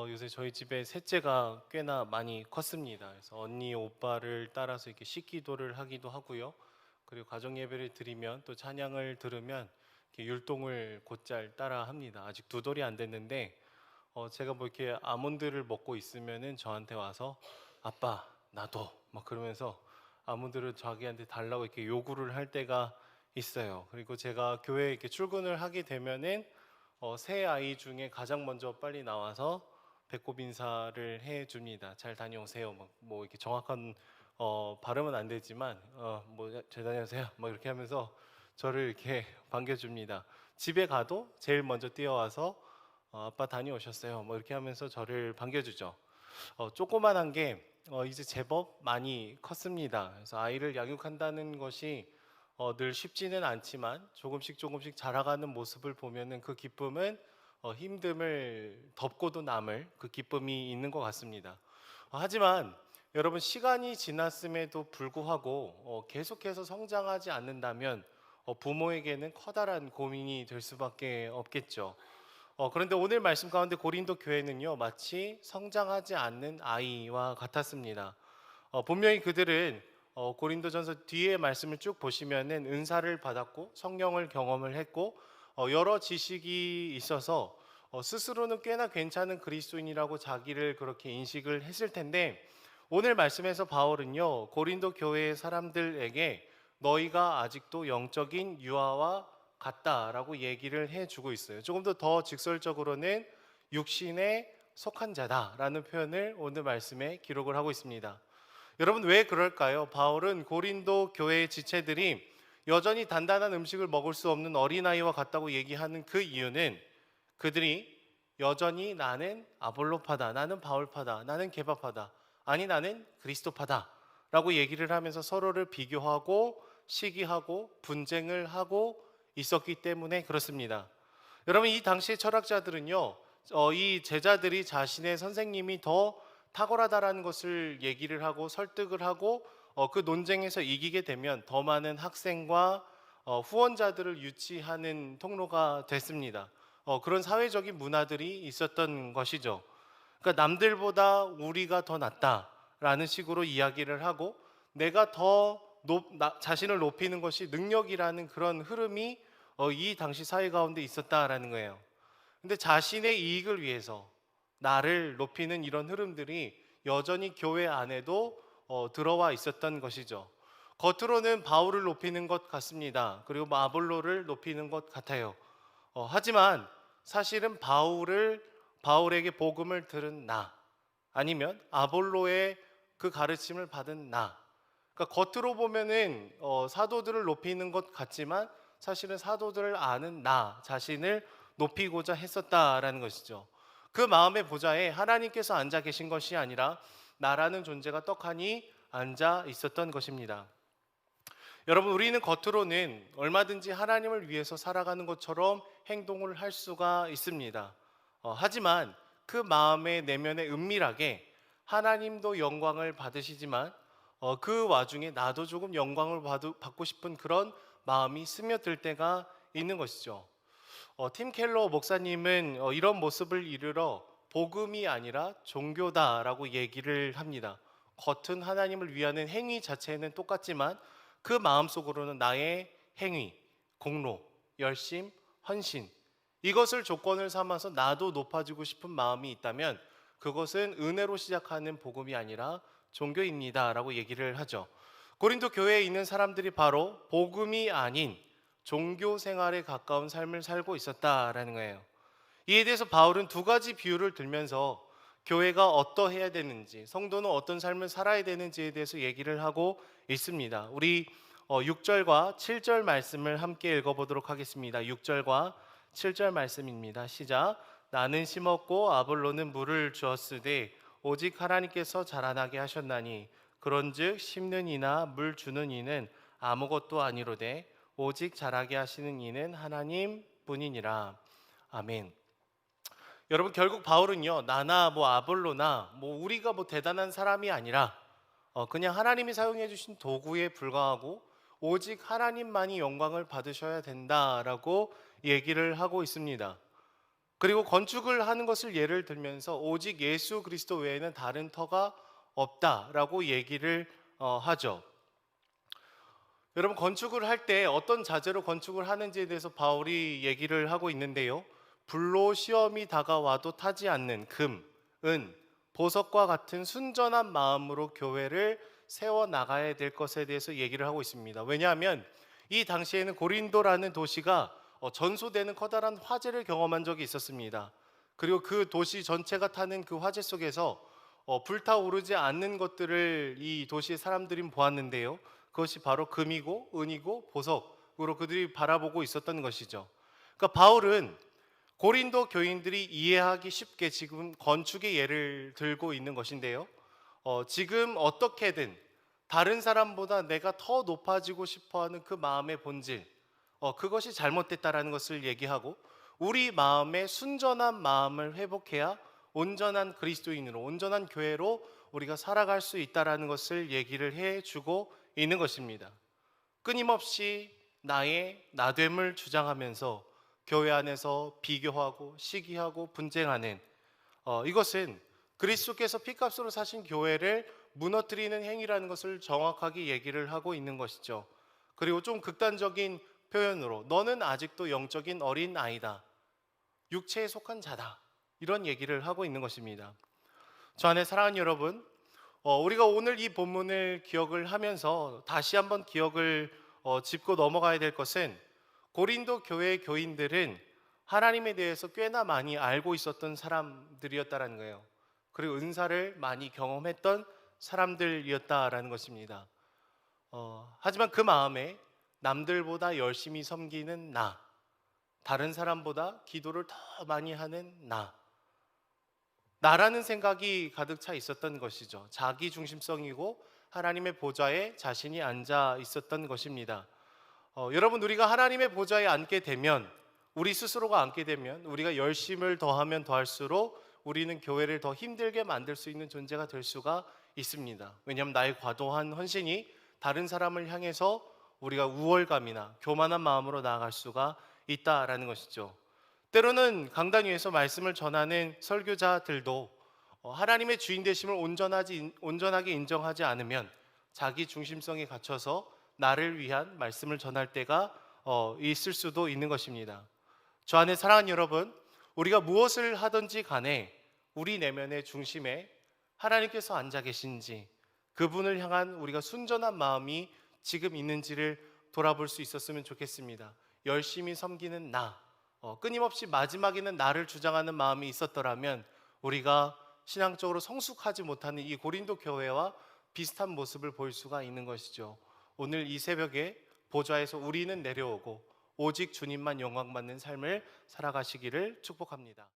요새 저희 집에 셋째가 꽤나 많이 컸습니다. 그래서 언니, 오빠를 따라서 이렇게 식기도를 하기도 하고요. 그리고 가정 예배를 드리면 또 찬양을 들으면 이렇게 율동을 곧잘 따라 합니다. 아직 두 돌이 안 됐는데 제가 뭐 이렇게 아몬드를 먹고 있으면은 저한테 와서 아빠 나도 막 그러면서 아몬드를 자기한테 달라고 이렇게 요구를 할 때가 있어요. 그리고 제가 교회에 이렇게 출근을 하게 되면은 새 아이 중에 가장 먼저 빨리 나와서 배꼽 인사를 해 줍니다. 잘 다녀오세요. 뭐 이렇게 정확한 발음은 안 되지만 잘 다녀오세요. 막 이렇게 하면서 저를 이렇게 반겨줍니다. 집에 가도 제일 먼저 뛰어와서 아빠 다녀오셨어요. 뭐 이렇게 하면서 저를 반겨주죠. 조그만한 게 이제 제법 많이 컸습니다. 그래서 아이를 양육한다는 것이 늘 쉽지는 않지만 조금씩 조금씩 자라가는 모습을 보면은 그 기쁨은 힘듦을 덮고도 남을 그 기쁨이 있는 것 같습니다. 하지만 여러분 시간이 지났음에도 불구하고 계속해서 성장하지 않는다면 부모에게는 커다란 고민이 될 수밖에 없겠죠. 그런데 오늘 말씀 가운데 고린도 교회는요 마치 성장하지 않는 아이와 같았습니다. 분명히 그들은 고린도전서 뒤에 말씀을 쭉 보시면은 은사를 받았고 성령을 경험을 했고 여러 지식이 있어서 스스로는 꽤나 괜찮은 그리스도인이라고 자기를 그렇게 인식을 했을 텐데 오늘 말씀에서 바울은요 고린도 교회의 사람들에게 너희가 아직도 영적인 유아와 같다라고 얘기를 해주고 있어요. 조금 더 직설적으로는 육신에 속한 자다라는 표현을 오늘 말씀에 기록을 하고 있습니다. 여러분 왜 그럴까요? 바울은 고린도 교회의 지체들이 여전히 단단한 음식을 먹을 수 없는 어린아이와 같다고 얘기하는 그 이유는 그들이 여전히 나는 아볼로파다, 나는 바울파다, 나는 게바파다, 아니 나는 그리스도파다 라고 얘기를 하면서 서로를 비교하고 시기하고 분쟁을 하고 있었기 때문에 그렇습니다. 여러분 이 당시의 철학자들은요 이 제자들이 자신의 선생님이 더 탁월하다라는 것을 얘기를 하고 설득을 하고 그 논쟁에서 이기게 되면 더 많은 학생과 후원자들을 유치하는 통로가 됐습니다. 그런 사회적인 문화들이 있었던 것이죠. 그러니까 남들보다 우리가 더 낫다라는 식으로 이야기를 하고 내가 자신을 높이는 것이 능력이라는 그런 흐름이 이 당시 사회 가운데 있었다라는 거예요. 근데 자신의 이익을 위해서 나를 높이는 이런 흐름들이 여전히 교회 안에도 들어와 있었던 것이죠. 겉으로는 바울을 높이는 것 같습니다. 그리고 아볼로를 높이는 것 같아요. 하지만 사실은 바울에게 복음을 들은 나 아니면 아볼로의 그 가르침을 받은 나. 그러니까 겉으로 보면은 사도들을 높이는 것 같지만 사실은 사도들을 아는 나 자신을 높이고자 했었다라는 것이죠. 그 마음의 보좌에 하나님께서 앉아 계신 것이 아니라 나라는 존재가 떡하니 앉아 있었던 것입니다. 여러분 우리는 겉으로는 얼마든지 하나님을 위해서 살아가는 것처럼 행동을 할 수가 있습니다. 하지만 그 마음의 내면에 은밀하게 하나님도 영광을 받으시지만 그 와중에 나도 조금 영광을 받고 싶은 그런 마음이 스며들 때가 있는 것이죠. 팀 켈러 목사님은 이런 모습을 이르러 복음이 아니라 종교다라고 얘기를 합니다. 겉은 하나님을 위하는 행위 자체는 똑같지만 그 마음속으로는 나의 행위, 공로, 열심, 헌신 이것을 조건을 삼아서 나도 높아지고 싶은 마음이 있다면 그것은 은혜로 시작하는 복음이 아니라 종교입니다라고 얘기를 하죠. 고린도 교회에 있는 사람들이 바로 복음이 아닌 종교 생활에 가까운 삶을 살고 있었다라는 거예요. 이에 대해서 바울은 두 가지 비유를 들면서 교회가 어떠해야 되는지, 성도는 어떤 삶을 살아야 되는지에 대해서 얘기를 하고 있습니다. 우리 6절과 7절 말씀을 함께 읽어보도록 하겠습니다. 6절과 7절 말씀입니다. 시작. 나는 심었고 아볼로는 물을 주었으되 오직 하나님께서 자라나게 하셨나니 그런즉 심는 이나 물 주는 이는 아무것도 아니로되 오직 자라게 하시는 이는 하나님 뿐이니라. 아멘. 여러분 결국 바울은요 나나 아볼로나 우리가 대단한 사람이 아니라 그냥 하나님이 사용해 주신 도구에 불과하고 오직 하나님만이 영광을 받으셔야 된다라고 얘기를 하고 있습니다. 그리고 건축을 하는 것을 예를 들면서 오직 예수 그리스도 외에는 다른 터가 없다라고 얘기를 하죠. 여러분, 건축을 할 때 어떤 자재로 건축을 하는지에 대해서 바울이 얘기를 하고 있는데요. 불로 시험이 다가와도 타지 않는 금, 은, 보석과 같은 순전한 마음으로 교회를 세워 나가야 될 것에 대해서 얘기를 하고 있습니다. 왜냐하면 이 당시에는 고린도라는 도시가 전소되는 커다란 화재를 경험한 적이 있었습니다. 그리고 그 도시 전체가 타는 그 화재 속에서 불타오르지 않는 것들을 이 도시의 사람들이 보았는데요. 그것이 바로 금이고 은이고 보석으로 그들이 바라보고 있었던 것이죠. 그러니까 바울은 고린도 교인들이 이해하기 쉽게 지금 건축의 예를 들고 있는 것인데요. 지금 어떻게든 다른 사람보다 내가 더 높아지고 싶어하는 그 마음의 본질, 그것이 잘못됐다라는 것을 얘기하고 우리 마음의 순전한 마음을 회복해야 온전한 그리스도인으로, 온전한 교회로 우리가 살아갈 수 있다라는 것을 얘기를 해주고 있는 것입니다. 끊임없이 나의 나됨을 주장하면서 교회 안에서 비교하고 시기하고 분쟁하는 이것은 그리스도께서 피값으로 사신 교회를 무너뜨리는 행위라는 것을 정확하게 얘기를 하고 있는 것이죠. 그리고 좀 극단적인 표현으로 너는 아직도 영적인 어린 아이다, 육체에 속한 자다, 이런 얘기를 하고 있는 것입니다. 저 안에 사랑하는 여러분, 우리가 오늘 이 본문을 기억을 하면서 다시 한번 기억을 짚고 넘어가야 될 것은 고린도 교회 교인들은 하나님에 대해서 꽤나 많이 알고 있었던 사람들이었다라는 거예요. 그리고 은사를 많이 경험했던 사람들이었다라는 것입니다. 하지만 그 마음에 남들보다 열심히 섬기는 나, 다른 사람보다 기도를 더 많이 하는 나라는 생각이 가득 차 있었던 것이죠. 자기 중심성이고 하나님의 보좌에 자신이 앉아 있었던 것입니다. 여러분, 우리가 하나님의 보좌에 앉게 되면, 우리 스스로가 앉게 되면 우리가 열심을 더하면 더할수록 우리는 교회를 더 힘들게 만들 수 있는 존재가 될 수가 있습니다. 왜냐하면 나의 과도한 헌신이 다른 사람을 향해서 우리가 우월감이나 교만한 마음으로 나아갈 수가 있다라는 것이죠. 때로는 강단 위에서 말씀을 전하는 설교자들도 하나님의 주인 되심을 온전하게 인정하지 않으면 자기 중심성에 갇혀서 나를 위한 말씀을 전할 때가 있을 수도 있는 것입니다. 저 안에 사랑하는 여러분, 우리가 무엇을 하든지 간에 우리 내면의 중심에 하나님께서 앉아 계신지, 그분을 향한 우리가 순전한 마음이 지금 있는지를 돌아볼 수 있었으면 좋겠습니다. 열심히 섬기는 나, 끊임없이 마지막에는 나를 주장하는 마음이 있었더라면 우리가 신앙적으로 성숙하지 못하는 이 고린도 교회와 비슷한 모습을 보일 수가 있는 것이죠. 오늘 이 새벽에 보좌에서 우리는 내려오고 오직 주님만 영광받는 삶을 살아가시기를 축복합니다.